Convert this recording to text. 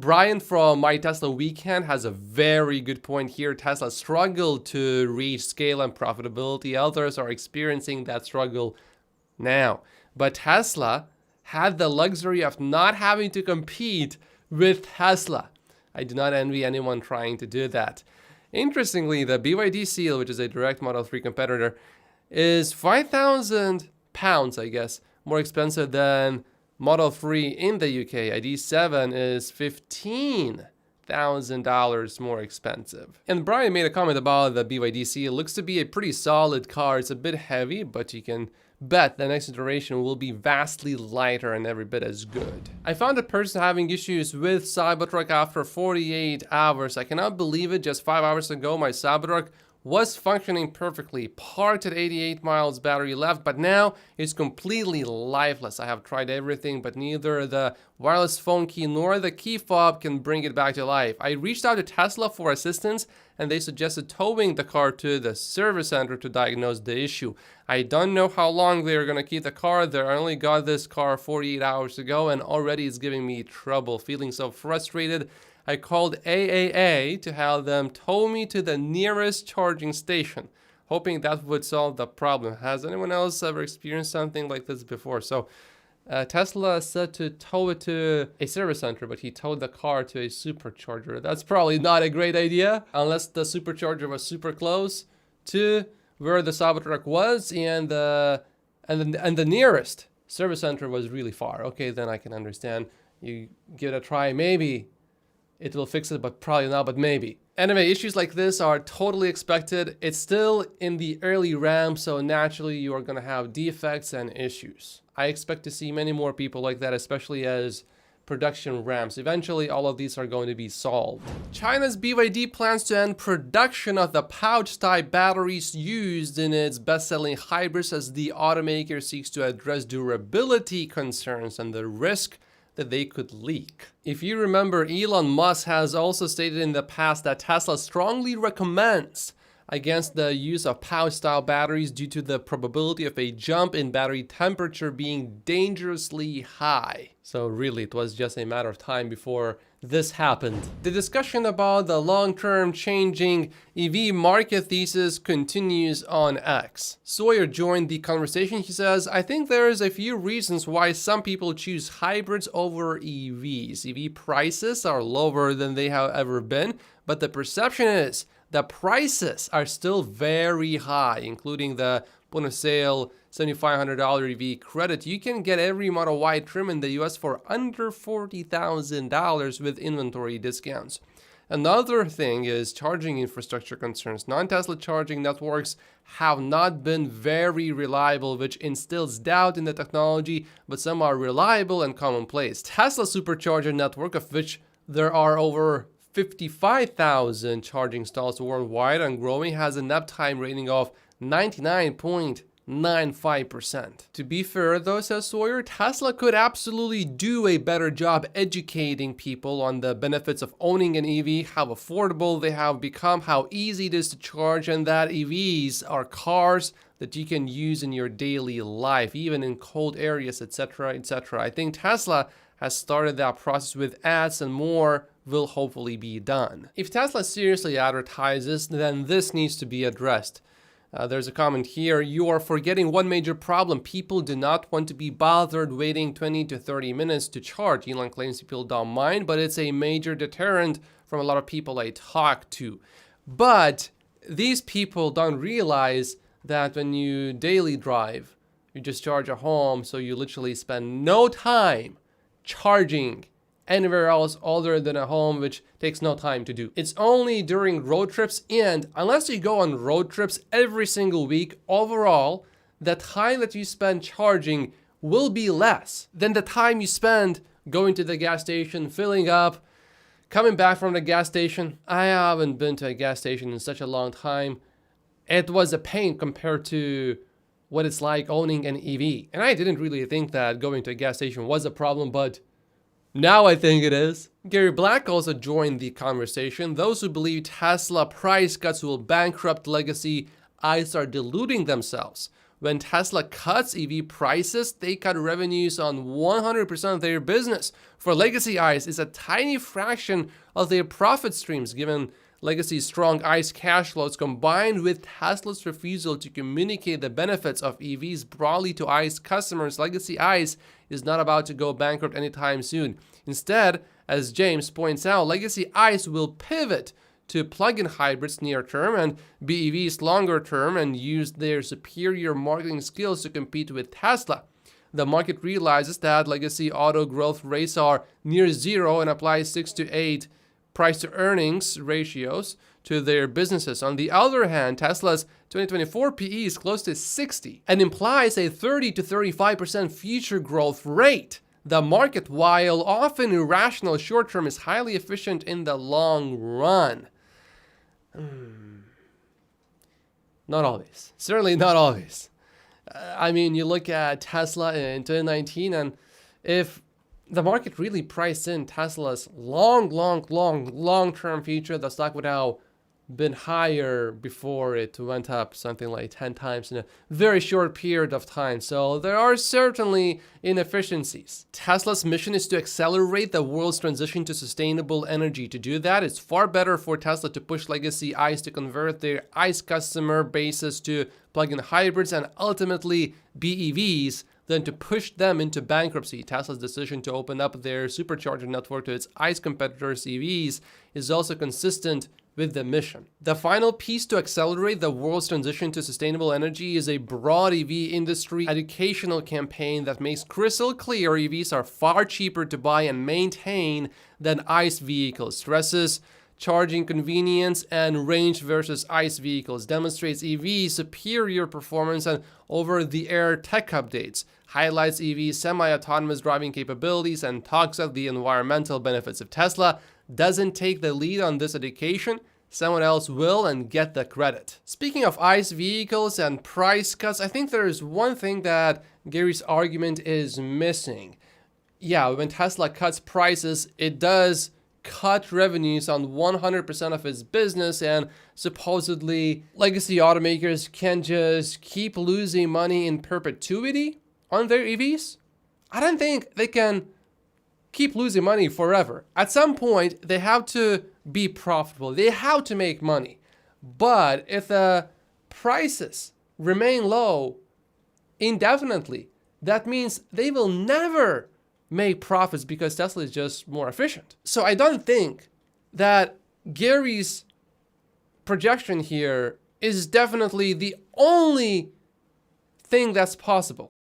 Brian from My Tesla Weekend has a very good point here. Tesla struggled to reach scale and profitability. Others are experiencing that struggle now. But Tesla had the luxury of not having to compete with Tesla. I do not envy anyone trying to do that. Interestingly, the BYD Seal, which is a direct Model 3 competitor, is 5,000 pounds, I guess, more expensive than Model 3 in the UK. A D7 is $15,000 more expensive. And Brian made a comment about the BYD Seal. It looks to be a pretty solid car. It's a bit heavy, but you can bet the next iteration will be vastly lighter and every bit as good. I found a person having issues with Cybertruck after 48 hours. I cannot believe it. Just 5 hours ago, my Cybertruck was functioning perfectly, parked at 88 miles battery left, but now it's completely lifeless. I have tried everything, but neither the wireless phone key nor the key fob can bring it back to life. I reached out to Tesla for assistance, and they suggested towing the car to the service center to diagnose the issue. I don't know how long they're going to keep the car there. I only got this car 48 hours ago, and already it's giving me trouble. Feeling so frustrated, I called AAA to have them tow me to the nearest charging station, hoping that would solve the problem. Has anyone else ever experienced something like this before? So Tesla said to tow it to a service center, but he towed the car to a supercharger. That's probably not a great idea, unless the supercharger was super close to where the Cybertruck was, and the nearest service center was really far. Okay, then I can understand. You give it a try, maybe it will fix it, but probably not, but maybe. Anyway, issues like this are totally expected. It's still in the early ramp, so naturally you are gonna have defects and issues. I expect to see many more people like that, especially as production ramps. Eventually, all of these are going to be solved. China's BYD plans to end production of the pouch-type batteries used in its best-selling hybrids as the automaker seeks to address durability concerns and the risk that they could leak. If you remember, Elon Musk has also stated in the past that Tesla strongly recommends against the use of pouch-style batteries due to the probability of a jump in battery temperature being dangerously high. So really, it was just a matter of time before this happened. The discussion about the long-term changing EV market thesis continues on X. Sawyer joined the conversation. He says, I think there's a few reasons why some people choose hybrids over EVs. EV prices are lower than they have ever been, but the perception is the prices are still very high, including the point of sale $7,500 EV credit. You can get every Model Y trim in the US for under $40,000 with inventory discounts. Another thing is charging infrastructure concerns. Non-Tesla charging networks have not been very reliable, which instills doubt in the technology, but some are reliable and commonplace. Tesla supercharger network, of which there are over 55,000 charging stalls worldwide and growing, has an uptime rating of 99.95%. To be fair though, says Sawyer, Tesla could absolutely do a better job educating people on the benefits of owning an EV, how affordable they have become, how easy it is to charge, and that EVs are cars that you can use in your daily life, even in cold areas, etc., etc. I think Tesla has started that process with ads, and more will hopefully be done. If Tesla seriously advertises, then this needs to be addressed. There's a comment here. You are forgetting one major problem. People do not want to be bothered waiting 20 to 30 minutes to charge. Elon claims people don't mind, but it's a major deterrent from a lot of people I talk to. But these people don't realize that when you daily drive, you just charge at home, so you literally spend no time charging anywhere else other than at home, which takes no time to do. It's only during road trips, and unless you go on road trips every single week, overall, the time that you spend charging will be less than the time you spend going to the gas station, filling up, coming back from the gas station. I haven't been to a gas station in such a long time. It was a pain compared to what it's like owning an EV. And I didn't really think that going to a gas station was a problem, but now I think it is. Gary Black also joined the conversation. Those who believe Tesla price cuts will bankrupt legacy ICE are deluding themselves. When Tesla cuts EV prices, they cut revenues on 100% of their business. For legacy ICE, it's a tiny fraction of their profit streams, given legacy's strong ICE cash flows combined with Tesla's refusal to communicate the benefits of EVs broadly to ICE customers. Legacy ICE is not about to go bankrupt anytime soon. Instead, as James points out, legacy ICE will pivot to plug-in hybrids near term and BEVs longer term and use their superior marketing skills to compete with Tesla. The market realizes that legacy auto growth rates are near zero and applies 6 to 8 price to earnings ratios to their businesses. On the other hand, Tesla's 2024 PE is close to 60 and implies a 30 to 35% future growth rate. The market, while often irrational short term, is highly efficient in the long run. Not always. Certainly not always. I mean, you look at Tesla in 2019, and if the market really priced in Tesla's long-term future, the stock would have been higher before it went up something like 10 times in a very short period of time. So there are certainly inefficiencies. Tesla's mission is to accelerate the world's transition to sustainable energy. To do that, it's far better for Tesla to push legacy ICE to convert their ICE customer bases to plug-in hybrids and ultimately BEVs than to push them into bankruptcy. Tesla's decision to open up their supercharger network to its ICE competitors' EVs is also consistent with the mission. The final piece to accelerate the world's transition to sustainable energy is a broad EV industry educational campaign that makes crystal clear EVs are far cheaper to buy and maintain than ICE vehicles, stresses charging convenience and range versus ICE vehicles, demonstrates EV superior performance and over-the-air tech updates, highlights EV semi-autonomous driving capabilities, and talks of the environmental benefits. If Tesla doesn't take the lead on this education, someone else will and get the credit. Speaking of ICE vehicles and price cuts, I think there is one thing that Gary's argument is missing. Yeah, when Tesla cuts prices, it does cut revenues on 100% of its business, and supposedly legacy automakers can just keep losing money in perpetuity on their EVs. I don't think they can keep losing money forever. At some point, they have to be profitable. They have to make money. But if the prices remain low indefinitely, that means they will never make profits because Tesla is just more efficient. So I don't think that Gary's projection here is definitely the only thing that's possible.